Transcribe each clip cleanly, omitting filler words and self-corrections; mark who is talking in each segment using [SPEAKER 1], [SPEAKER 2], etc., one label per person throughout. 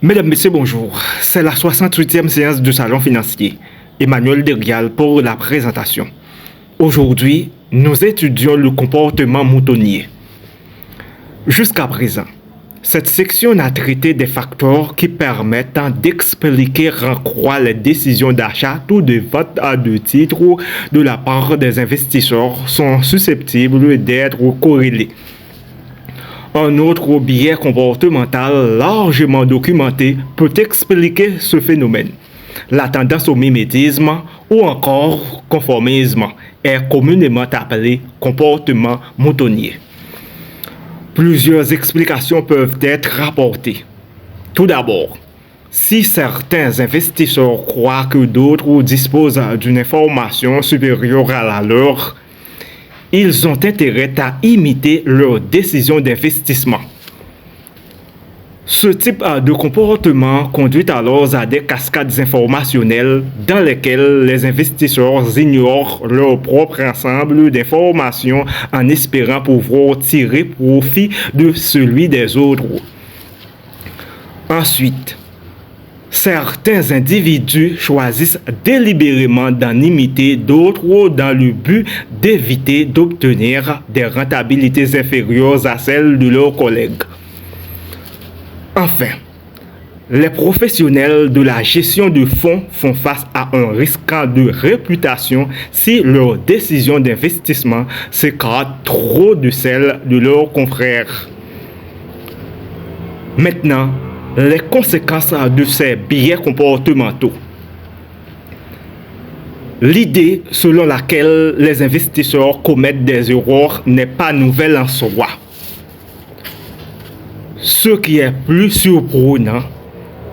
[SPEAKER 1] Mesdames, Messieurs, bonjour. C'est la 68e séance du Salon financier. Emmanuel Derial pour la présentation. Aujourd'hui, nous étudions le comportement moutonnier. Jusqu'à présent, cette section a traité des facteurs qui permettent d'expliquer en quoi les décisions d'achat ou de vente de titres de la part des investisseurs sont susceptibles d'être corrélées. Un autre biais comportemental largement documenté peut expliquer ce phénomène. La tendance au mimétisme ou encore conformisme est communément appelée comportement moutonnier. Plusieurs explications peuvent être rapportées. Tout d'abord, si certains investisseurs croient que d'autres disposent d'une information supérieure à la leur, ils ont intérêt à imiter leurs décisions d'investissement. Ce type de comportement conduit alors à des cascades informationnelles dans lesquelles les investisseurs ignorent leur propre ensemble d'informations en espérant pouvoir tirer profit de celui des autres. Ensuite, certains individus choisissent délibérément d'en imiter d'autres dans le but d'éviter d'obtenir des rentabilités inférieures à celles de leurs collègues. Enfin, les professionnels de la gestion de fonds font face à un risque de réputation si leurs décisions d'investissement s'écartent trop de celles de leurs confrères. Maintenant, les conséquences de ces biais comportementaux. L'idée selon laquelle les investisseurs commettent des erreurs n'est pas nouvelle en soi. Ce qui est plus surprenant,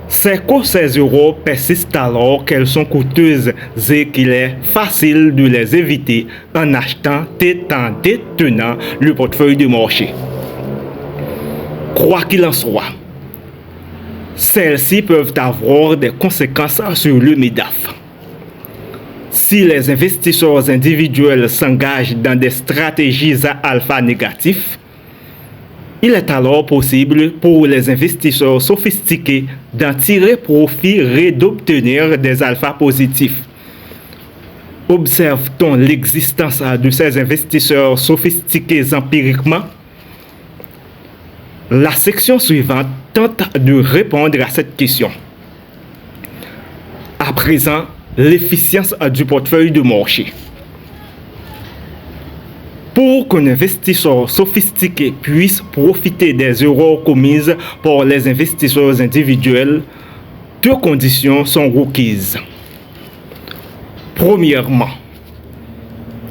[SPEAKER 1] c'est que ces erreurs persistent alors qu'elles sont coûteuses et qu'il est facile de les éviter en achetant et en détenant le portefeuille de marché. Quoi qu'il en soit, celles-ci peuvent avoir des conséquences sur le MEDAF. Si les investisseurs individuels s'engagent dans des stratégies à alpha négatif, il est alors possible pour les investisseurs sophistiqués d'en tirer profit et d'obtenir des alphas positifs. Observe-t-on l'existence de ces investisseurs sophistiqués empiriquement? La section suivante tente de répondre à cette question. À présent, l'efficience du portefeuille de marché. Pour qu'un investisseur sophistiqué puisse profiter des erreurs commises par les investisseurs individuels, deux conditions sont requises. Premièrement,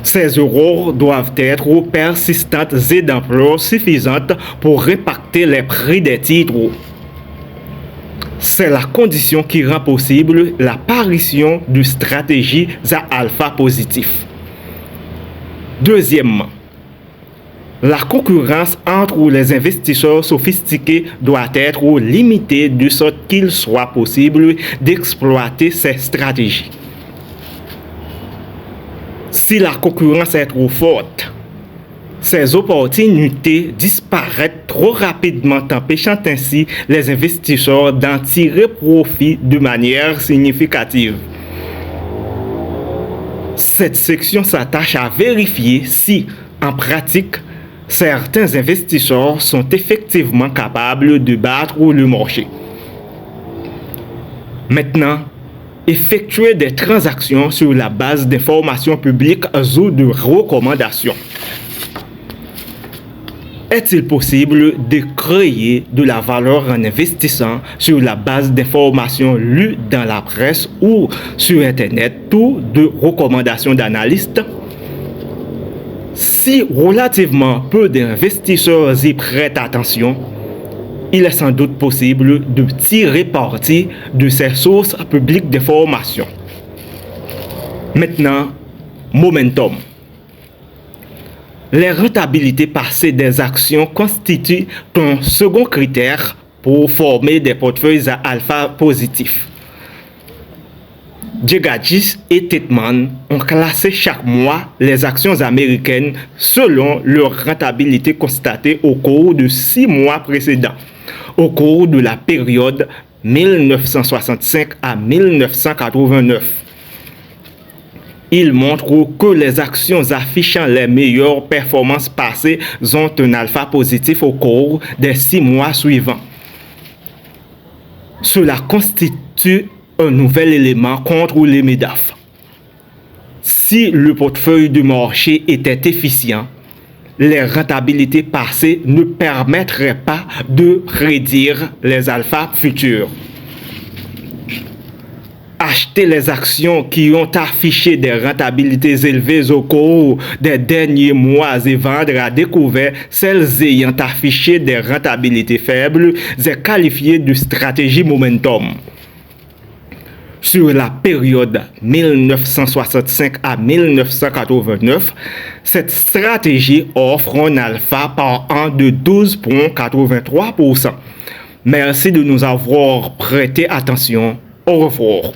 [SPEAKER 1] ces erreurs doivent être persistantes et d'ampleur suffisante pour impacter les prix des titres. C'est la condition qui rend possible l'apparition de stratégies à alpha positif. Deuxièmement, la concurrence entre les investisseurs sophistiqués doit être limitée de sorte qu'il soit possible d'exploiter ces stratégies. Si la concurrence est trop forte, ces opportunités disparaissent trop rapidement, empêchant ainsi les investisseurs d'en tirer profit de manière significative. Cette section s'attache à vérifier si, en pratique, certains investisseurs sont effectivement capables de battre le marché. Maintenant, effectuer des transactions sur la base d'informations publiques ou de recommandations. Est-il possible de créer de la valeur en investissant sur la base d'informations lues dans la presse ou sur Internet ou de recommandations d'analystes? Si relativement peu d'investisseurs y prêtent attention, il est sans doute possible de tirer parti de ces sources publiques d'information. Maintenant, momentum. Les rentabilités passées des actions constituent un second critère pour former des portefeuilles à alpha positifs. Djegadis et Titman ont classé chaque mois les actions américaines selon leur rentabilité constatée au cours de 6 mois précédents, au cours de la période 1965 à 1989. Il montre que les actions affichant les meilleures performances passées ont un alpha positif au cours des 6 mois suivants. Cela constitue un nouvel élément contre les MEDAF. Si le portefeuille du marché était efficient, les rentabilités passées ne permettraient pas de prédire les alphas futurs. Acheter les actions qui ont affiché des rentabilités élevées au cours des derniers mois et vendre à découvert celles ayant affiché des rentabilités faibles est qualifié de stratégie momentum. Sur la période 1965 à 1989, cette stratégie offre un alpha par an de 12,83%. Merci de nous avoir prêté attention. Au revoir.